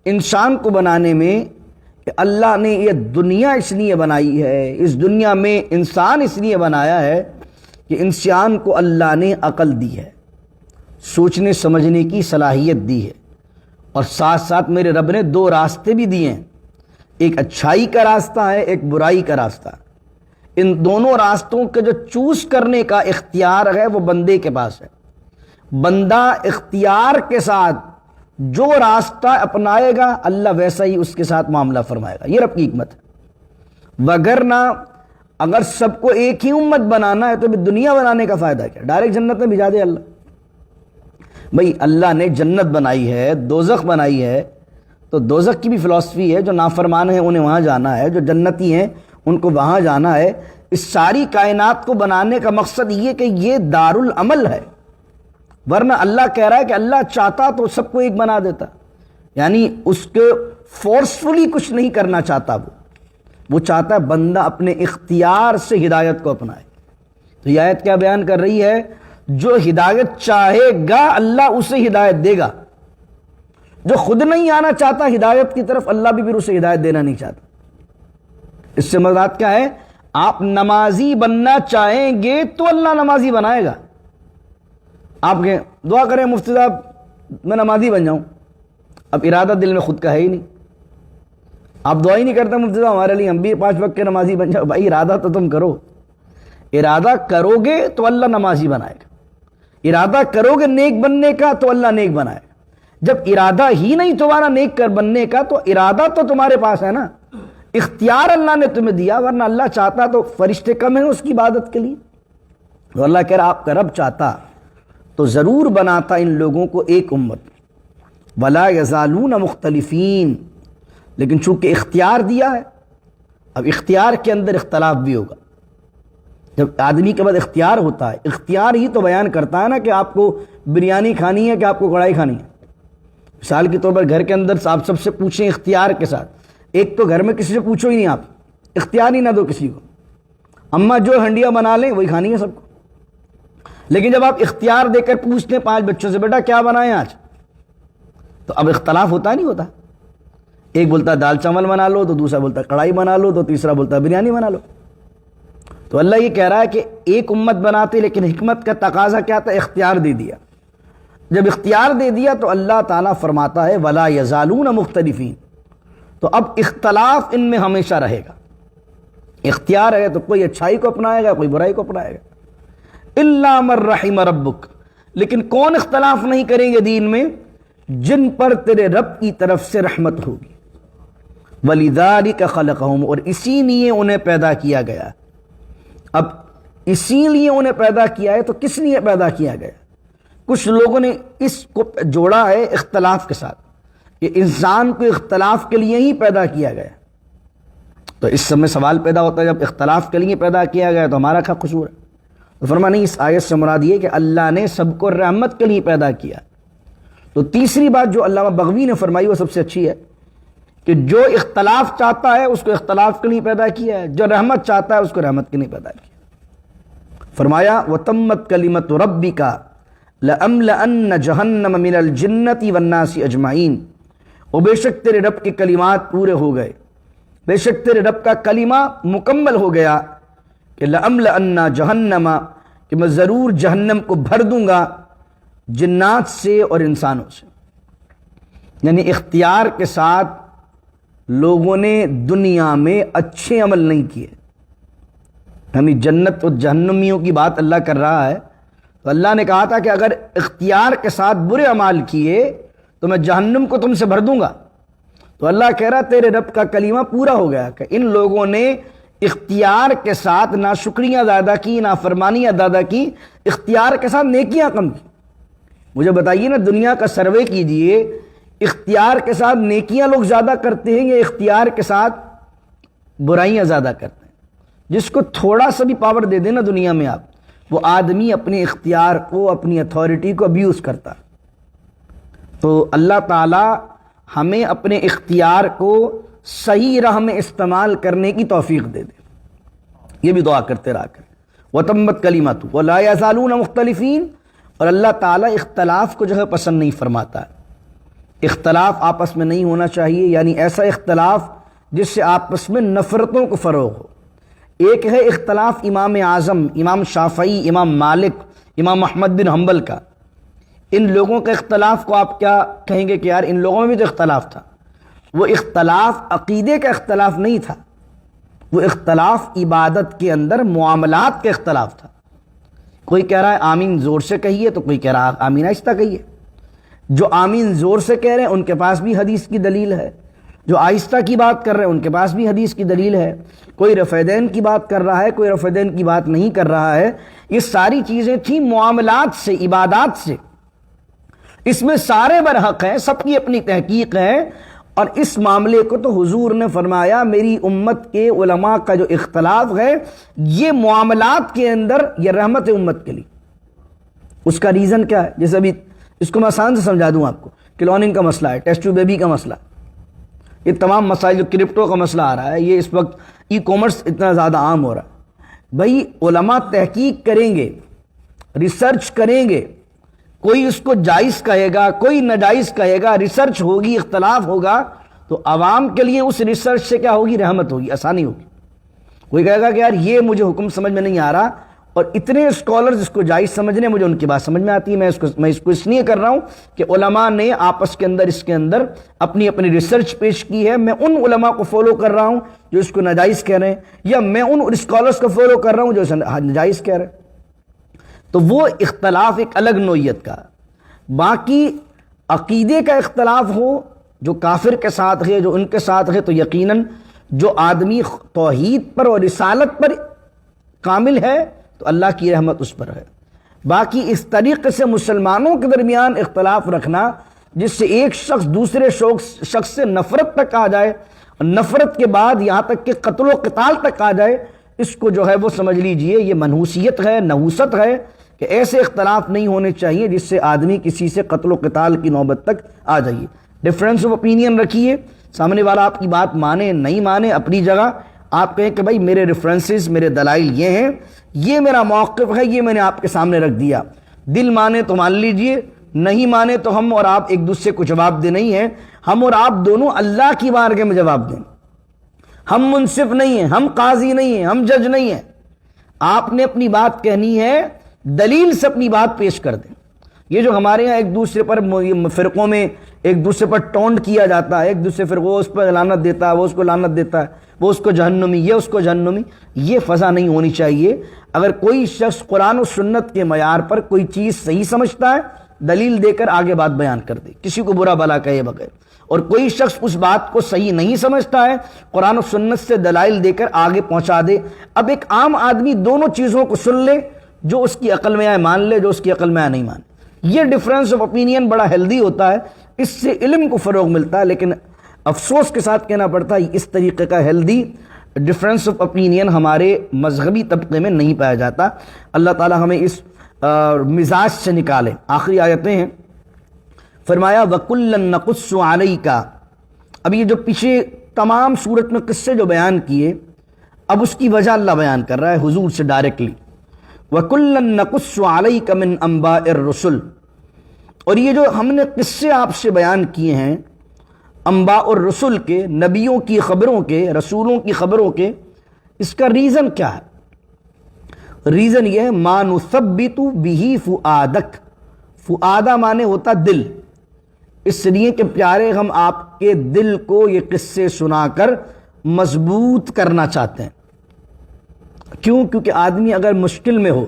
انسان کو بنانے میں؟ کہ اللہ نے یہ دنیا اس لیے بنائی ہے، اس دنیا میں انسان اس لیے بنایا ہے کہ انسان کو اللہ نے عقل دی ہے، سوچنے سمجھنے کی صلاحیت دی ہے، اور ساتھ ساتھ میرے رب نے دو راستے بھی دیے ہیں، ایک اچھائی کا راستہ ہے، ایک برائی کا راستہ۔ ان دونوں راستوں کے جو چوز کرنے کا اختیار ہے وہ بندے کے پاس ہے۔ بندہ اختیار کے ساتھ جو راستہ اپنائے گا اللہ ویسا ہی اس کے ساتھ معاملہ فرمائے گا۔ یہ رب کی حکمت ہے۔ وگرنہ اگر سب کو ایک ہی امت بنانا ہے تو بھی دنیا بنانے کا فائدہ کیا؟ ڈائریکٹ جنت میں بھجا دے اللہ۔ بھئی اللہ نے جنت بنائی ہے، دوزخ بنائی ہے، تو دوزخ کی بھی فلسفی ہے، جو نافرمان ہیں انہیں وہاں جانا ہے، جو جنتی ہیں ان کو وہاں جانا ہے۔ اس ساری کائنات کو بنانے کا مقصد یہ کہ یہ دارالعمل ہے، ورنہ اللہ کہہ رہا ہے کہ اللہ چاہتا تو سب کو ایک بنا دیتا، یعنی اس کو فورسفلی کچھ نہیں کرنا چاہتا، وہ چاہتا ہے بندہ اپنے اختیار سے ہدایت کو اپنائے۔ تو یہ آیت کیا بیان کر رہی ہے؟ جو ہدایت چاہے گا اللہ اسے ہدایت دے گا، جو خود نہیں آنا چاہتا ہدایت کی طرف اللہ بھی پھر اسے ہدایت دینا نہیں چاہتا۔ اس سے مراد کیا ہے؟ آپ نمازی بننا چاہیں گے تو اللہ نمازی بنائے گا۔ آپ کہیں دعا کریں مفتی صاحب میں نمازی بن جاؤں، اب ارادہ دل میں خود کا ہے ہی نہیں، آپ دعا ہی نہیں کرتے مفتی صاحب ہمارے لیے ہم بھی 5 وقت کے نمازی بن جاؤ۔ بھائی ارادہ تو تم کرو، ارادہ کرو گے تو اللہ نمازی بنائے گا، ارادہ کرو گے نیک بننے کا تو اللہ نیک بنائے گا۔ جب ارادہ ہی نہیں تمہارا نیک کر بننے کا تو ارادہ تو تمہارے پاس ہے نا، اختیار اللہ نے تمہیں دیا، ورنہ اللہ چاہتا تو فرشتے کم ہیں اس کی عبادت کے لیے۔ تو اللہ کہہ رہا آپ کا رب چاہتا تو ضرور بناتا ان لوگوں کو ایک امت، ولا یزالون مختلفین، لیکن چونکہ اختیار دیا ہے، اب اختیار کے اندر اختلاف بھی ہوگا۔ جب آدمی کے بعد اختیار ہوتا ہے، اختیار ہی تو بیان کرتا ہے نا کہ آپ کو بریانی کھانی ہے کہ آپ کو کڑھائی کھانی ہے۔ مثال کے طور پر گھر کے اندر آپ سب سے پوچھیں اختیار کے ساتھ، ایک تو گھر میں کسی سے پوچھو ہی نہیں، آپ اختیار ہی نہ دو کسی کو، اماں جو ہنڈیاں بنا لیں وہی کھانی ہے سب کو۔ لیکن جب آپ اختیار دے کر پوچھتے ہیں 5 بچوں سے بیٹا کیا بنائیں آج، تو اب اختلاف ہوتا نہیں ہوتا؟ ایک بولتا دال چاول بنا لو، تو دوسرا بولتا کڑھائی بنا لو، تو تیسرا بولتا بریانی بنا لو۔ تو اللہ یہ کہہ رہا ہے کہ ایک امت بناتے، لیکن حکمت کا تقاضا کیا تھا؟ اختیار دے دیا۔ جب اختیار دے دیا تو اللہ تعالیٰ فرماتا ہے ولا یزالون مختلفین، تو اب اختلاف ان میں ہمیشہ رہے گا۔ اختیار ہے تو کوئی اچھائی کو اپنائے گا، کوئی برائی کو اپنائے گا۔ الا من رحم ربک، لیکن کون اختلاف نہیں کریں گے دین میں؟ جن پر تیرے رب کی طرف سے رحمت ہوگی۔ وَلِذَٰلِكَ خَلَقَهُمْ، اور اسی لیے انہیں پیدا کیا گیا۔ اب اسی لیے انہیں پیدا کیا ہے تو کس لیے پیدا کیا گیا؟ کچھ لوگوں نے اس کو جوڑا ہے اختلاف کے ساتھ، کہ انسان کو اختلاف کے لیے ہی پیدا کیا گیا۔ تو اس سب میں سوال پیدا ہوتا ہے جب اختلاف کے لیے پیدا کیا گیا تو ہمارا کیا قصور ہے؟ تو فرمایا نہیں، اس آیت سے مراد یہ کہ اللہ نے سب کو رحمت کے لیے پیدا کیا۔ تو تیسری بات جو علامہ بغوی نے فرمائی وہ سب سے اچھی ہے کہ جو اختلاف چاہتا ہے اس کو اختلاف کے لیے پیدا کیا ہے، جو رحمت چاہتا ہے اس کو رحمت کے لیے پیدا کیا۔ فرمایا وَتَمَّتْ كَلِمَةُ رَبِّكَ لَأَمْلَأَنَّ جَهَنَّمَ مِنَ الْجِنَّةِ وَالنَّاسِ أَجْمَعِينَ، اور بے شک تیرے رب کے کلمات پورے ہو گئے، بے شک تیرے رب کا کلمہ مکمل ہو گیا کہ لَأَمْلَأَنَّ جَهَنَّمَ، کہ میں ضرور جہنم کو بھر دوں گا جنات سے اور انسانوں سے۔ یعنی اختیار کے ساتھ لوگوں نے دنیا میں اچھے عمل نہیں کیے، یعنی جنت اور جہنمیوں کی بات اللہ کر رہا ہے، تو اللہ نے کہا تھا کہ اگر اختیار کے ساتھ برے اعمال کیے تو میں جہنم کو تم سے بھر دوں گا۔ تو اللہ کہہ رہا تیرے رب کا کلمہ پورا ہو گیا کہ ان لوگوں نے اختیار کے ساتھ ناشکریاں زیادہ کی، نافرمانیاں زیادہ کی، اختیار کے ساتھ نیکیاں کم کی۔ مجھے بتائیے نا، دنیا کا سروے کیجئے، اختیار کے ساتھ نیکیاں لوگ زیادہ کرتے ہیں یا اختیار کے ساتھ برائیاں زیادہ کرتے ہیں؟ جس کو تھوڑا سا بھی پاور دے دیں نا دنیا میں آپ، وہ آدمی اپنے اختیار کو، اپنی اتھارٹی کو ابیوز کرتا ہے۔ تو اللہ تعالی ہمیں اپنے اختیار کو صحیح راہ میں استعمال کرنے کی توفیق دے دے، یہ بھی دعا کرتے رہا کریں۔ وَتَمَّتْ كَلِمَتُ وَلَا يَزَالُونَ مُخْتَلِفِينَ، اور اللہ تعالیٰ اختلاف کو جو ہے پسند نہیں فرماتا ہے۔ اختلاف آپس میں نہیں ہونا چاہیے، یعنی ایسا اختلاف جس سے آپس میں نفرتوں کو فروغ ہو۔ ایک ہے اختلاف امام اعظم، امام شافعی، امام مالک، امام احمد بن حنبل کا، ان لوگوں کے اختلاف کو آپ کیا کہیں گے کہ یار ان لوگوں میں بھی تو اختلاف تھا۔ وہ اختلاف عقیدے کا اختلاف نہیں تھا، وہ اختلاف عبادت کے اندر معاملات کے اختلاف تھا۔ کوئی کہہ رہا ہے آمین زور سے کہیے، تو کوئی کہہ رہا ہے آمین آہستہ کہیے۔ جو آمین زور سے کہہ رہے ہیں ان کے پاس بھی حدیث کی دلیل ہے، جو آہستہ کی بات کر رہے ہیں ان کے پاس بھی حدیث کی دلیل ہے۔ کوئی رفع دین کی بات کر رہا ہے، کوئی رفع دین کی بات نہیں کر رہا ہے۔ یہ ساری چیزیں تھیں معاملات سے، عبادات سے، اس میں سارے برحق ہیں، سب کی اپنی تحقیق ہے۔ اور اس معاملے کو تو حضور نے فرمایا میری امت کے علماء کا جو اختلاف ہے یہ معاملات کے اندر یہ رحمت ہے امت کے لیے۔ اس کا ریزن کیا ہے؟ جیسے ابھی اس کو میں آسان سے سمجھا دوں آپ کو، کلوننگ کا مسئلہ ہے، ٹیسٹ ٹیوب بیبی کا مسئلہ، یہ تمام مسائل، جو کرپٹو کا مسئلہ آ رہا ہے، یہ اس وقت ای کامرس اتنا زیادہ عام ہو رہا ہے۔ بھائی علماء تحقیق کریں گے، ریسرچ کریں گے، کوئی اس کو جائز کہے گا، کوئی ناجائز کہے گا، ریسرچ ہوگی، اختلاف ہوگا، تو عوام کے لیے اس ریسرچ سے کیا ہوگی؟ رحمت ہوگی، آسانی ہوگی۔ کوئی کہے گا کہ یار یہ مجھے حکم سمجھ میں نہیں آ رہا، اور اتنے اسکالرز اس کو جائز سمجھ رہے ہیں، مجھے ان کی بات سمجھ میں آتی ہے، میں اس کو اس لیے کر رہا ہوں کہ علماء نے آپس کے اندر اس کے اندر اپنی اپنی ریسرچ پیش کی ہے، میں ان علماء کو فالو کر رہا ہوں جو اس کو ناجائز کہہ رہے ہیں، یا میں ان اسکالرز کو فالو کر رہا ہوں جو اسے ناجائز کہہ رہے ہیں۔ تو وہ اختلاف ایک الگ نوعیت کا۔ باقی عقیدے کا اختلاف ہو جو کافر کے ساتھ ہے، جو ان کے ساتھ ہے، تو یقیناً جو آدمی توحید پر اور رسالت پر کامل ہے تو اللہ کی رحمت اس پر ہے۔ باقی اس طریقے سے مسلمانوں کے درمیان اختلاف رکھنا جس سے ایک شخص دوسرے شخص سے نفرت تک آ جائے، اور نفرت کے بعد یہاں تک کہ قتل و قتال تک آ جائے، اس کو جو ہے وہ سمجھ لیجئے یہ منحوسیت ہے، نحوست ہے، کہ ایسے اختلاف نہیں ہونے چاہیے جس سے آدمی کسی سے قتل و قتال کی نوبت تک آ جائیے۔ ڈفرینس آف اوپینین رکھیے، سامنے والا آپ کی بات مانے نہیں مانے اپنی جگہ، آپ کہیں کہ بھائی میرے ریفرنسز، میرے دلائل یہ ہیں، یہ میرا موقف ہے، یہ میں نے آپ کے سامنے رکھ دیا، دل مانے تو مان لیجئے، نہیں مانے تو ہم اور آپ ایک دوسرے کو جواب دے نہیں ہیں، ہم اور آپ دونوں اللہ کی بارگاہ میں جواب دیں۔ ہم منصف نہیں ہیں، ہم قاضی نہیں ہیں، ہم جج نہیں ہیں۔ آپ نے اپنی بات کہنی ہے، دلیل سے اپنی بات پیش کر دیں۔ یہ جو ہمارے ہاں ایک دوسرے پر فرقوں میں ایک دوسرے پر ٹونٹ کیا جاتا ہے، ایک دوسرے فرقوں اس پر لعنت دیتا ہے، وہ اس کو لعنت دیتا ہے، وہ اس کو جہنمی، یہ اس کو جہنمی، یہ فضا نہیں ہونی چاہیے۔ اگر کوئی شخص قرآن و سنت کے معیار پر کوئی چیز صحیح سمجھتا ہے، دلیل دے کر آگے بات بیان کر دے، کسی کو برا بھلا کہے بغیر۔ اور کوئی شخص اس بات کو صحیح نہیں سمجھتا ہے، قرآن و سنت سے دلائل دے کر آگے پہنچا دے۔ اب ایک عام آدمی دونوں چیزوں کو سن لے، جو اس کی عقل میں آئے مان لے، جو اس کی عقل میں آئے نہیں مانے۔ یہ ڈفرینس آف اوپینین بڑا ہیلدی ہوتا ہے، اس سے علم کو فروغ ملتا ہے، لیکن افسوس کے ساتھ کہنا پڑتا ہے اس طریقے کا ہیلدی ڈفرینس آف اوپینین ہمارے مذہبی طبقے میں نہیں پایا جاتا۔ اللہ تعالی ہمیں اس مزاج سے نکالے۔ آخری آیتیں ہیں، فرمایا وَكُلًّا نَقُصُّ عَلَيْكَ۔ اب یہ جو پیچھے تمام صورت میں قصے جو بیان کیے، اب اس کی وجہ اللہ بیان کر رہا ہے حضور سے ڈائریکٹلی۔ وَكُلًّا نَقُصُّ عَلَيْكَ مِنْ أَنْبَاءِ الرُّسُلِ، اور یہ جو ہم نے قصے آپ سے بیان کیے ہیں انباء الرسل کے، نبیوں کی خبروں کے، رسولوں کی خبروں کے، اس کا ریزن کیا ہے؟ ریزن یہ ہے مَا نُثَبِّتُ بِهِ فُؤَادَكَ، فؤادہ مانے ہوتا دل، اس لیے کہ پیارے ہم آپ کے دل کو یہ قصے سنا کر مضبوط کرنا چاہتے ہیں۔ کیوں؟ کیونکہ آدمی اگر مشکل میں ہو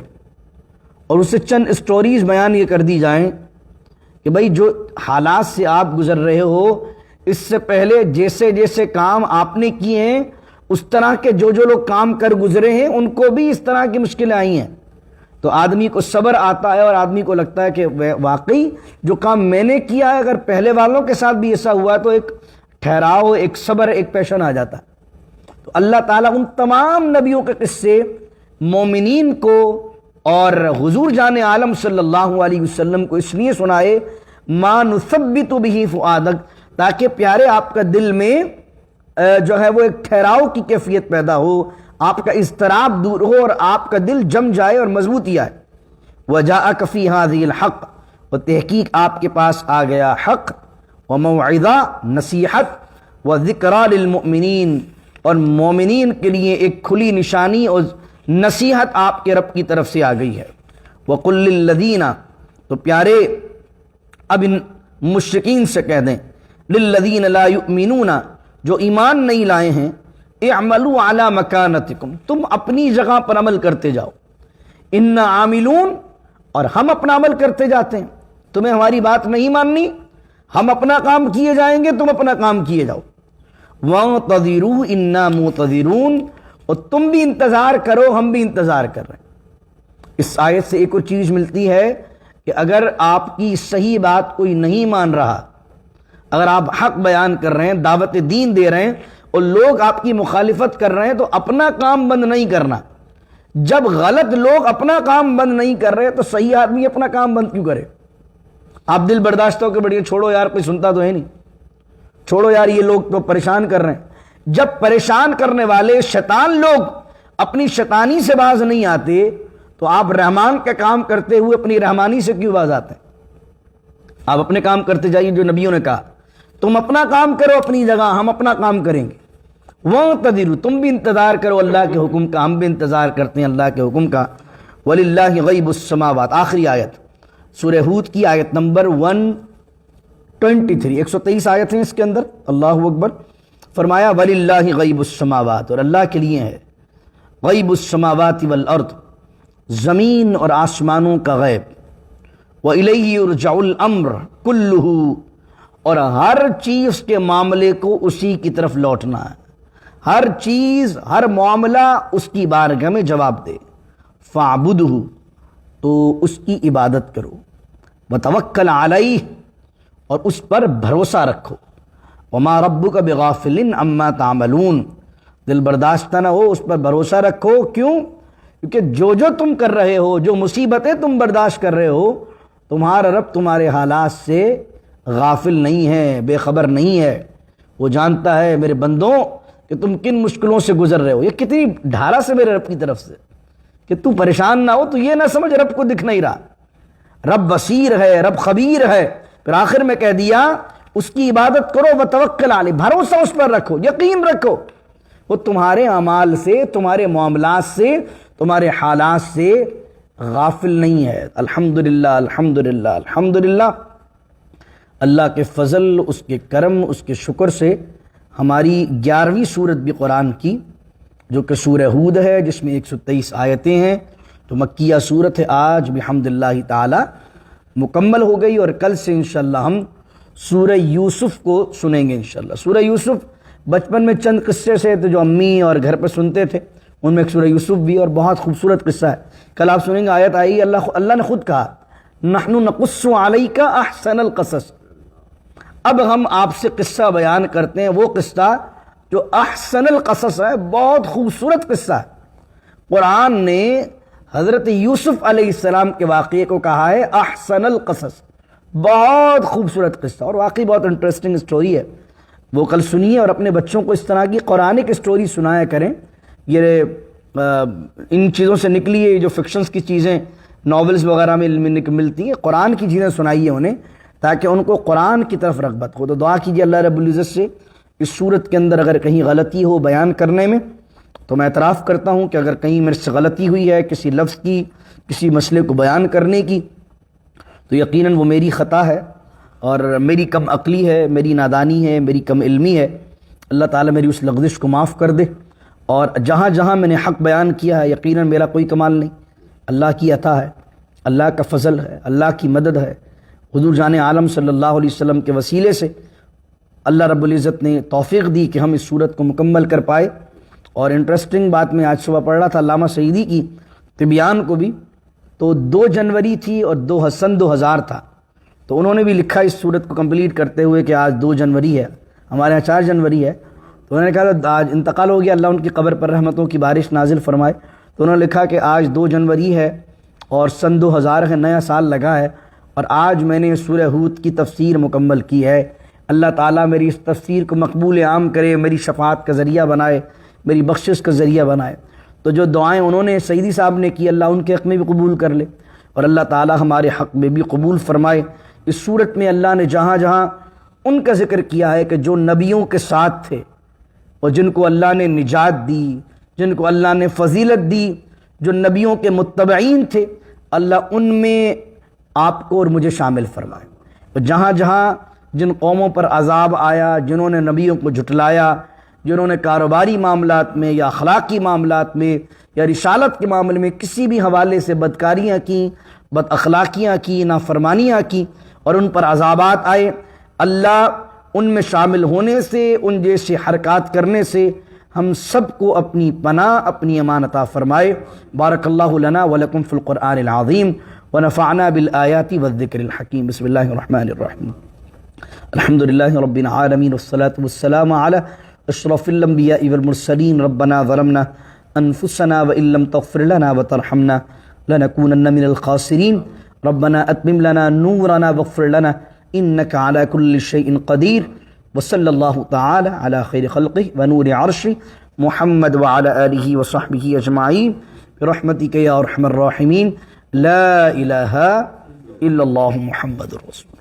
اور اسے چند اسٹوریز بیان یہ کر دی جائیں کہ بھائی جو حالات سے آپ گزر رہے ہو، اس سے پہلے جیسے جیسے کام آپ نے کیے ہیں، اس طرح کے جو جو لوگ کام کر گزرے ہیں ان کو بھی اس طرح کی مشکلیں آئی ہیں، تو آدمی کو صبر آتا ہے اور آدمی کو لگتا ہے کہ واقعی جو کام میں نے کیا ہے اگر پہلے والوں کے ساتھ بھی ایسا ہوا تو ایک ٹھہراؤ، ایک صبر، ایک پیشن آ جاتا ہے۔ تو اللہ تعالیٰ ان تمام نبیوں کے قصے مومنین کو اور حضور جان عالم صلی اللہ علیہ وسلم کو اس لیے سنائے مَا نُثَبِّتُ بِهِ فُؤَادَكَ، تاکہ پیارے آپ کا دل میں جو ہے وہ ایک ٹھہراؤ کی کیفیت پیدا ہو، آپ کا اضطراب دور ہو اور آپ کا دل جم جائے اور مضبوطی آئے۔ وَجَاءَكَ فِي هَذِهِ الْحَقِّ، اور تحقیق آپ کے پاس آ گیا حق، وَمَوْعِظَةٌ، نصیحت، وَذِكْرَىٰ لِلْمُؤْمِنِينَ، اور مومنین کے لیے ایک کھلی نشانی اور نصیحت آپ کے رب کی طرف سے آ گئی ہے۔ وَقُلْ لِلَّذِينَ، تو پیارے اب ان مشرکین سے کہہ دیں، لِلَّذِينَ لَا يُؤْمِنُونَ، جو ایمان نہیں لائے ہیں، اعملوا علی مکانتکم، تم اپنی جگہ پر عمل کرتے جاؤ، انا عاملون، اور ہم اپنا عمل کرتے جاتے ہیں، تمہیں ہماری بات نہیں ماننی، ہم اپنا کام کیے جائیں گے، تم اپنا کام کیے جاؤ، وانتظروا انا منتظرون، اور تم بھی انتظار کرو، ہم بھی انتظار کر رہے ہیں۔ اس آیت سے ایک اور چیز ملتی ہے کہ اگر آپ کی صحیح بات کوئی نہیں مان رہا، اگر آپ حق بیان کر رہے ہیں، دعوت دین دے رہے ہیں اور لوگ آپ کی مخالفت کر رہے ہیں، تو اپنا کام بند نہیں کرنا۔ جب غلط لوگ اپنا کام بند نہیں کر رہے تو صحیح آدمی اپنا کام بند کیوں کرے؟ آپ دل برداشت ہو کہ بڑی چھوڑو یار، کوئی سنتا تو ہے نہیں، چھوڑو یار یہ لوگ تو پریشان کر رہے ہیں۔ جب پریشان کرنے والے شیطان لوگ اپنی شیطانی سے باز نہیں آتے تو آپ رحمان کا کام کرتے ہوئے اپنی رحمانی سے کیوں باز آتے ہیں؟ آپ اپنے کام کرتے جائیے، جو نبیوں نے کہا تم اپنا کام کرو اپنی جگہ، ہم اپنا کام کریں گے۔ وَانتَظِرُوا، تم بھی انتظار کرو اللہ کے حکم کا، ہم بھی انتظار کرتے ہیں اللہ کے حکم کا۔ وَلِلَّهِ غَيْبُ السَّمَاوَاتِ، آخری آیت سورہ ہود کی آیت نمبر 123، 123 آیت ہیں اس کے اندر۔ اللہ اکبر، فرمایا وَلِلَّهِ غَيْبُ السَّمَاوَاتِ، اور اللہ کے لیے ہے غیب السماوات والارض، زمین اور آسمانوں کا غیب، وَإِلَيْهِ يُرْجَعُ الْأَمْرُ كُلُّهُ، اور ہر چیز کے معاملے کو اسی کی طرف لوٹنا ہے، ہر چیز، ہر معاملہ اس کی بارگاہ میں جواب دے۔ فَاعْبُدْهُ، تو اس کی عبادت کرو، وَتَوَكَّلْ عَلَيْهِ، اور اس پر بھروسہ رکھو، وَمَا رَبُّكَ بِغَافِلٍ عَمَّا تَعْمَلُونَ، دل برداشتہ نہ ہو، اس پر بھروسہ رکھو۔ کیوں؟ کیونکہ جو تم کر رہے ہو، جو مصیبتیں تم برداشت کر رہے ہو، تمہارا رب تمہارے حالات سے غافل نہیں ہے، بے خبر نہیں ہے، وہ جانتا ہے میرے بندوں کہ تم کن مشکلوں سے گزر رہے ہو۔ یہ کتنی ڈھارا سے میرے رب کی طرف سے کہ تو پریشان نہ ہو، تو یہ نہ سمجھ رب کو دکھ نہیں رہا، رب بصیر ہے، رب خبیر ہے۔ پھر آخر میں کہہ دیا اس کی عبادت کرو، وتوکل علیہ، بھروسہ اس پر رکھو، یقین رکھو، وہ تمہارے اعمال سے، تمہارے معاملات سے، تمہارے حالات سے غافل نہیں ہے۔ الحمدللہ الحمدللہ الحمدللہ، اللہ کے فضل، اس کے کرم، اس کے شکر سے ہماری 11ویں سورت بھی قرآن کی، جو کہ سورہ ہود ہے، جس میں 123 آیتیں ہیں، تو مکیہ سورت ہے، آج بحمداللہ تعالی مکمل ہو گئی، اور کل سے انشاءاللہ ہم سورہ یوسف کو سنیں گے انشاءاللہ۔ سورہ یوسف بچپن میں چند قصے سے تو جو امی اور گھر پہ سنتے تھے، ان میں ایک سورہ یوسف بھی، اور بہت خوبصورت قصہ ہے، کل آپ سنیں گے، آیت آئی، اللہ نے خود کہا نحن نقص علیک احسن القصص، اب ہم آپ سے قصہ بیان کرتے ہیں، وہ قصہ جو احسن القصص ہے، بہت خوبصورت قصہ ہے۔ قرآن نے حضرت یوسف علیہ السلام کے واقعے کو کہا ہے احسن القصص، بہت خوبصورت قصہ، اور واقعی بہت انٹرسٹنگ سٹوری ہے، وہ کل سنیے، اور اپنے بچوں کو اس طرح کی قرآنک سٹوری سنایا کریں۔ یہ ان چیزوں سے نکلی ہے جو فکشنز کی چیزیں ناولز وغیرہ میں ملتی ہیں، قرآن کی چیزیں سنائیے انہیں تاکہ ان کو قرآن کی طرف رغبت ہو۔ تو دعا کیجیے اللہ رب العزت سے اس صورت کے اندر اگر کہیں غلطی ہو بیان کرنے میں تو میں اعتراف کرتا ہوں کہ اگر کہیں میرے سے غلطی ہوئی ہے کسی لفظ کی، کسی مسئلے کو بیان کرنے کی، تو یقیناً وہ میری خطا ہے اور میری کم عقلی ہے، میری نادانی ہے، میری کم علمی ہے۔ اللہ تعالیٰ میری اس لغزش کو معاف کر دے، اور جہاں جہاں میں نے حق بیان کیا ہے یقیناً میرا کوئی کمال نہیں، اللہ کی عطا ہے، اللہ کا فضل ہے، اللہ کی مدد ہے۔ حضور جان عالم صلی اللہ علیہ وسلم کے وسیلے سے اللہ رب العزت نے توفیق دی کہ ہم اس صورت کو مکمل کر پائے۔ اور انٹرسٹنگ بات میں آج صبح پڑھ رہا تھا علامہ سعیدی کی طبیان کو بھی، تو 2 جنوری تھی اور 2000 تھا، تو انہوں نے بھی لکھا اس صورت کو کمپلیٹ کرتے ہوئے کہ آج 2 جنوری ہے، ہمارے یہاں 4 جنوری ہے، تو انہوں نے کہا آج انتقال ہو گیا، اللہ ان کی قبر پر رحمتوں کی بارش نازل فرمائے، تو انہوں نے لکھا کہ آج 2 جنوری ہے اور سن 2000 ہے، نیا سال لگا ہے، اور آج میں نے سورہ ہود کی تفسیر مکمل کی ہے۔ اللہ تعالیٰ میری اس تفسیر کو مقبول عام کرے، میری شفاعت کا ذریعہ بنائے، میری بخشش کا ذریعہ بنائے۔ تو جو دعائیں انہوں نے سعیدی صاحب نے کی، اللہ ان کے حق میں بھی قبول کر لے، اور اللہ تعالیٰ ہمارے حق میں بھی قبول فرمائے۔ اس صورت میں اللہ نے جہاں جہاں ان کا ذکر کیا ہے کہ جو نبیوں کے ساتھ تھے اور جن کو اللہ نے نجات دی، جن کو اللہ نے فضیلت دی، جو نبیوں کے متبعین تھے، اللہ ان میں آپ کو اور مجھے شامل فرمائے۔ تو جہاں جہاں جن قوموں پر عذاب آیا، جنہوں نے نبیوں کو جھٹلایا، جنہوں نے کاروباری معاملات میں یا اخلاقی معاملات میں یا رسالت کے معاملے میں کسی بھی حوالے سے بدکاریاں کیں، بد اخلاقیاں کی، نافرمانیاں کی، اور ان پر عذابات آئے، اللہ ان میں شامل ہونے سے، ان جیسے حرکات کرنے سے ہم سب کو اپنی پناہ، اپنی امان عطا فرمائے۔ بارک اللہ لنا ولکم فی القرآن العظیم ونفعنا بالآیات والذکر الحکیم۔ بسم اللہ الرحمن الرحیم۔ الحمد للہ رب العالمین والصلاة والسلام علی اشرف الانبیاء والمرسلین۔ ربنا ظلمنا انفسنا وان لم تغفر لنا وترحمنا لنکونن من الخاسرین۔ ربنا اتمم لنا نورنا واغفر لنا انک علی کل شیء قدیر۔ وصلی اللہ تعالی علی خیر خلقہ ونور عرشہ محمد وعلی آلہ وصحبہ اجمعین برحمتک یا ارحم الراحمین۔ لا الہ الا اللہ محمد رسول۔